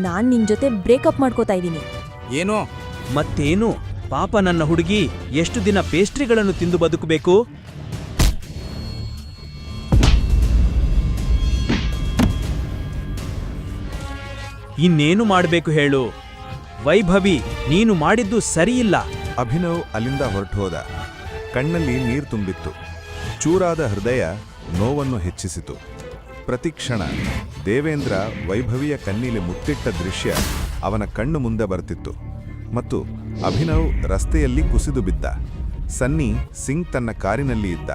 ನಾನ್ ನಿನ್ ಜೊತೆ ಬ್ರೇಕಪ್ ಮಾಡ್ಕೋತಾ ಇದ್ದೀನಿ. ಏನೋ ಮತ್ತೇನು? ಪಾಪ ನನ್ನ ಹುಡುಗಿ ಎಷ್ಟು ದಿನ ಪೇಸ್ಟ್ರಿಗಳನ್ನು ತಿಂದು ಬದುಕಬೇಕು? ಇನ್ನೇನು ಮಾಡಬೇಕು ಹೇಳು? ವೈಭವಿ, ನೀನು ಮಾಡಿದ್ದು ಸರಿಯಿಲ್ಲ. ಅಭಿನವ್ ಅಲ್ಲಿಂದ ಹೊರಟುಹೋದ. ಕಣ್ಣಲ್ಲಿ ನೀರು ತುಂಬಿತ್ತು. ಚೂರಾದ ಹೃದಯ ನೋವನ್ನು ಹೆಚ್ಚಿಸಿತು. ಪ್ರತಿಕ್ಷಣ ದೇವೇಂದ್ರ ವೈಭವಿಯ ಕಣ್ಣಿಲಿ ಮುತ್ತಿಟ್ಟ ದೃಶ್ಯ ಅವನ ಕಣ್ಣು ಮುಂದೆ ಬರ್ತಿತ್ತು. ಮತ್ತು ಅಭಿನವ್ ರಸ್ತೆಯಲ್ಲಿ ಕುಸಿದು ಬಿದ್ದ. ಸನ್ನಿ ಸಿಂಗ್ ತನ್ನ ಕಾರಿನಲ್ಲಿ ಇದ್ದ.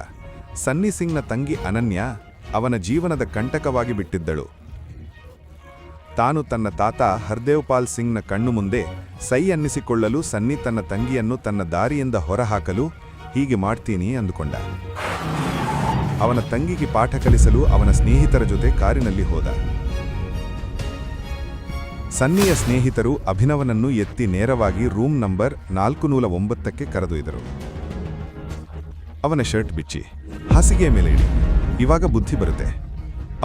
ಸನ್ನಿ ಸಿಂಗ್ನ ತಂಗಿ ಅನನ್ಯ ಅವನ ಜೀವನದ ಕಂಟಕವಾಗಿ ಬಿಟ್ಟಿದ್ದಳು. ತಾನು ತನ್ನ ತಾತ ಹರ್ದೇವ್ಪಾಲ್ ಸಿಂಗ್ನ ಕಣ್ಣು ಮುಂದೆ ಸೈ ಅನ್ನಿಸಿಕೊಳ್ಳಲು ಸನ್ನಿ ತನ್ನ ತಂಗಿಯನ್ನು ತನ್ನ ದಾರಿಯಿಂದ ಹೊರಹಾಕಲು ಹೀಗೆ ಮಾಡ್ತೀನಿ ಅಂದುಕೊಂಡ. ಅವನ ತಂಗಿಗೆ ಪಾಠ ಕಲಿಸಲು ಅವನ ಸ್ನೇಹಿತರ ಜೊತೆ ಕಾರಿನಲ್ಲಿ ಹೋದ. ಸನ್ನಿಯ ಸ್ನೇಹಿತರು ಅಭಿನವನನ್ನು ಎತ್ತಿ ನೇರವಾಗಿ ರೂಮ್ ನಂಬರ್ 409ಕ್ಕೆ ಕರೆದೊಯ್ದರು. ಅವನ ಶರ್ಟ್ ಬಿಚ್ಚಿ ಹಾಸಿಗೆಯ ಮೇಲೆ ಇಡಿ, ಇವಾಗ ಬುದ್ಧಿ ಬರುತ್ತೆ.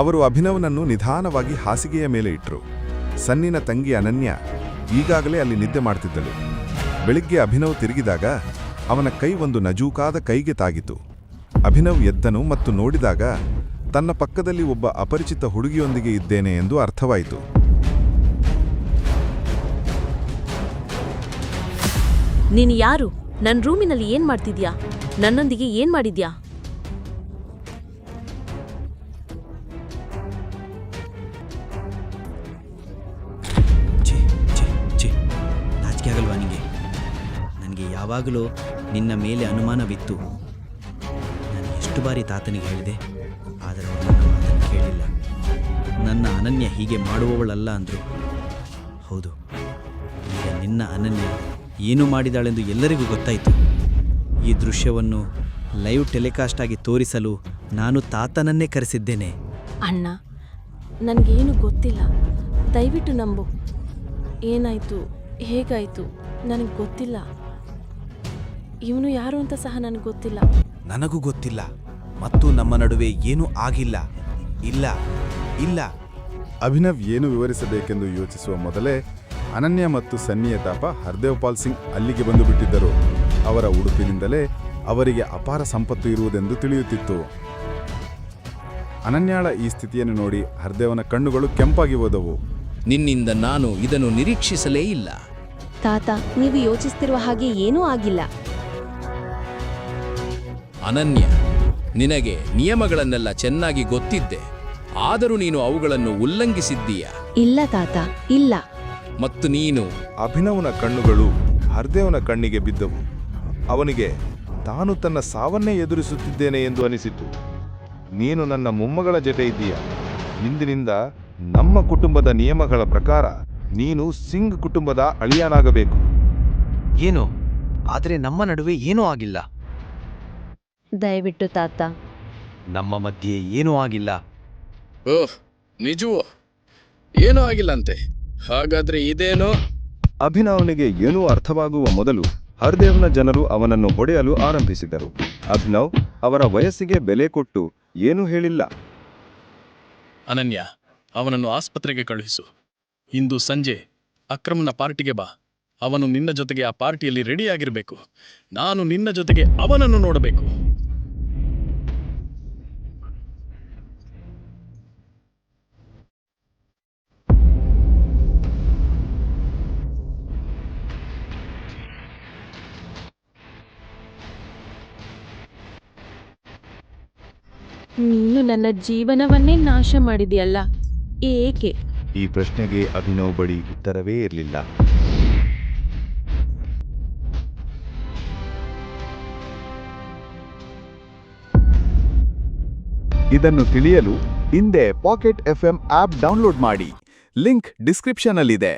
ಅವರು ಅಭಿನವನನ್ನು ನಿಧಾನವಾಗಿ ಹಾಸಿಗೆಯ ಮೇಲೆ ಇಟ್ಟರು. ಸನ್ನಿನ ತಂಗಿ ಅನನ್ಯ ಈಗಾಗಲೇ ಅಲ್ಲಿ ನಿದ್ದೆ ಮಾಡ್ತಿದ್ದಳು. ಬೆಳಿಗ್ಗೆ ಅಭಿನವ್ ತಿರುಗಿದಾಗ ಅವನ ಕೈ ಒಂದು ನಜೂಕಾದ ಕೈಗೆ ತಾಗಿತು. ಅಭಿನವ್ ಎದ್ದನು ಮತ್ತು ನೋಡಿದಾಗ ತನ್ನ ಪಕ್ಕದಲ್ಲಿ ಒಬ್ಬ ಅಪರಿಚಿತ ಹುಡುಗಿಯೊಂದಿಗೆ ಇದ್ದೇನೆ ಎಂದು ಅರ್ಥವಾಯಿತು. ನೀನು ಯಾರು? ನನ್ನ ರೂಮಿನಲ್ಲಿ ಏನ್ ಮಾಡ್ತಿದ್ಯಾ? ನನ್ನೊಂದಿಗೆ ಏನ್ ಮಾಡಿದ್ಯಾ? ನಾಚಿಕೆ ಆಗಲ್ವಾ ನಿನಗೆ? ನನಗೆ ಯಾವಾಗಲೂ ನಿನ್ನ ಮೇಲೆ ಅನುಮಾನವಿತ್ತು. ನಾನು ಎಷ್ಟು ಬಾರಿ ತಾತನಿಗೆ ಹೇಳಿದೆ, ಆದರೆ ಅವರು ನನ್ನ ಮಾತನ್ನು ಕೇಳಿಲ್ಲ. ನನ್ನ ಅನನ್ಯ ಹೀಗೆ ಮಾಡುವವಳಲ್ಲ ಅಂದರು. ಹೌದು, ಈಗ ನಿನ್ನ ಅನನ್ಯ ಏನು ಮಾಡಿದಾಳೆಂದು ಎಲ್ಲರಿಗೂ ಗೊತ್ತಾಯಿತು. ಈ ದೃಶ್ಯವನ್ನು ಲೈವ್ ಟೆಲಿಕಾಸ್ಟ್ ಆಗಿ ತೋರಿಸಲು ನಾನು ತಾತನನ್ನೇ ಕರೆಸಿದ್ದೇನೆ. ಅಣ್ಣ, ನನಗೇನು ಗೊತ್ತಿಲ್ಲ, ದಯವಿಟ್ಟು ನಂಬು. ಏನಾಯಿತು, ಹೇಗಾಯಿತು ನನಗೆ ಗೊತ್ತಿಲ್ಲ. ಇವನು ಯಾರು ಅಂತ ಸಹ ನನಗೆ ಗೊತ್ತಿಲ್ಲ. ನನಗೂ ಗೊತ್ತಿಲ್ಲ, ಮತ್ತು ನಮ್ಮ ನಡುವೆ ಏನೂ ಆಗಿಲ್ಲ. ಇಲ್ಲ ಇಲ್ಲ. ಅಭಿನವ್ ಏನು ವಿವರಿಸಬೇಕೆಂದು ಯೋಚಿಸುವ ಮೊದಲೇ ಅನನ್ಯ ಮತ್ತು ಸನ್ನಿಯ ತಾಪ ಹರ್ದೇವ್ಪಾಲ್ ಸಿಂಗ್ ಅಲ್ಲಿಗೆ ಬಂದು ಬಿಟ್ಟಿದ್ದರು. ಅವರ ಉಡುಪಿನಿಂದಲೇ ಅವರಿಗೆ ಅಪಾರ ಸಂಪತ್ತು ಇರುವುದೆಂದು ತಿಳಿಯುತ್ತಿತ್ತು. ಅನನ್ಯಾಳ ಈ ಸ್ಥಿತಿಯನ್ನು ನೋಡಿ ಹರ್ದೇವನ ಕಣ್ಣುಗಳು ಕೆಂಪಾಗಿ ಹೋದವು. ನಿನ್ನಿಂದ ನಾನು ಇದನ್ನು ನಿರೀಕ್ಷಿಸಲೇ ಇಲ್ಲ. ತಾತ, ನೀವು ಯೋಚಿಸ್ತಿರುವ ಹಾಗೆ ಏನೂ ಆಗಿಲ್ಲ. ಅನನ್ಯ, ನಿನಗೆ ನಿಯಮಗಳನ್ನೆಲ್ಲ ಚೆನ್ನಾಗಿ ಗೊತ್ತಿದ್ದೆ, ಆದರೂ ನೀನು ಅವುಗಳನ್ನು ಉಲ್ಲಂಘಿಸಿದ್ದೀಯ. ಇಲ್ಲ ತಾತ, ಇಲ್ಲ. ಮತ್ತು ನೀನು ಅಭಿನವನ ಕಣ್ಣುಗಳು ಹರ್ದೇವನ ಕಣ್ಣಿಗೆ ಬಿದ್ದವು. ಅವನಿಗೆ ತಾನು ತನ್ನ ಸಾವನ್ನೇ ಎದುರಿಸುತ್ತಿದ್ದೇನೆ ಎಂದು ಅನಿಸಿತು. ನೀನು ನನ್ನ ಮೊಮ್ಮಗಳ ಜೊತೆ ಇದ್ದೀಯ. ಇಂದಿನಿಂದ ನಮ್ಮ ಕುಟುಂಬದ ನಿಯಮಗಳ ಪ್ರಕಾರ ನೀನು ಸಿಂಗ್ ಕುಟುಂಬದ ಅಳಿಯನಾಗಬೇಕು. ಏನು? ಆದರೆ ನಮ್ಮ ನಡುವೆ ಏನೂ ಆಗಿಲ್ಲ. ದಯವಿಟ್ಟು ತಾತ. ನಮ್ಮ ಮಧ್ಯೆ ಏನೂ ಆಗಿಲ್ಲ. ಓಹ್, ನಿಜವೋ? ಏನೂ ಆಗಿಲ್ಲಂತೆ? ಹಾಗಾದ್ರೆ ಇದೇನೋ? ಅಭಿನವನಿಗೆ ಏನೂ ಅರ್ಥವಾಗುವ ಮೊದಲು ಹರ್ದೇವ್ನ ಜನರು ಅವನನ್ನು ಹೊಡೆಯಲು ಆರಂಭಿಸಿದರು. ಅಭಿನವ್ ಅವರ ವಯಸ್ಸಿಗೆ ಬೆಲೆ ಕೊಟ್ಟು ಏನೂ ಹೇಳಿಲ್ಲ. ಅನನ್ಯ, ಅವನನ್ನು ಆಸ್ಪತ್ರೆಗೆ ಕಳುಹಿಸು. ಇಂದು ಸಂಜೆ ಅಕ್ರಮ್ನ ಪಾರ್ಟಿಗೆ ಬಾ. ಅವನು ನಿನ್ನ ಜೊತೆಗೆ ಆ ಪಾರ್ಟಿಯಲ್ಲಿ ರೆಡಿಯಾಗಿರಬೇಕು. ನಾನು ನಿನ್ನ ಜೊತೆಗೆ ಅವನನ್ನು ನೋಡಬೇಕು. ನೀನು ನನ್ನ ಜೀವನವನ್ನೇ ನಾಶ ಮಾಡಿದೆಯಲ್ಲ, ಏಕೆ? ಈ ಪ್ರಶ್ನೆಗೆ ಅಭಿನವ್ ಬಳಿ ಉತ್ತರವೇ ಇರಲಿಲ್ಲ. ಇದನ್ನು ತಿಳಿಯಲು ಹಿಂದೆ ಪಾಕೆಟ್ FM ಆಪ್ ಡೌನ್ಲೋಡ್ ಮಾಡಿ. ಲಿಂಕ್ ಡಿಸ್ಕ್ರಿಪ್ಷನ್ ಅಲ್ಲಿದೆ.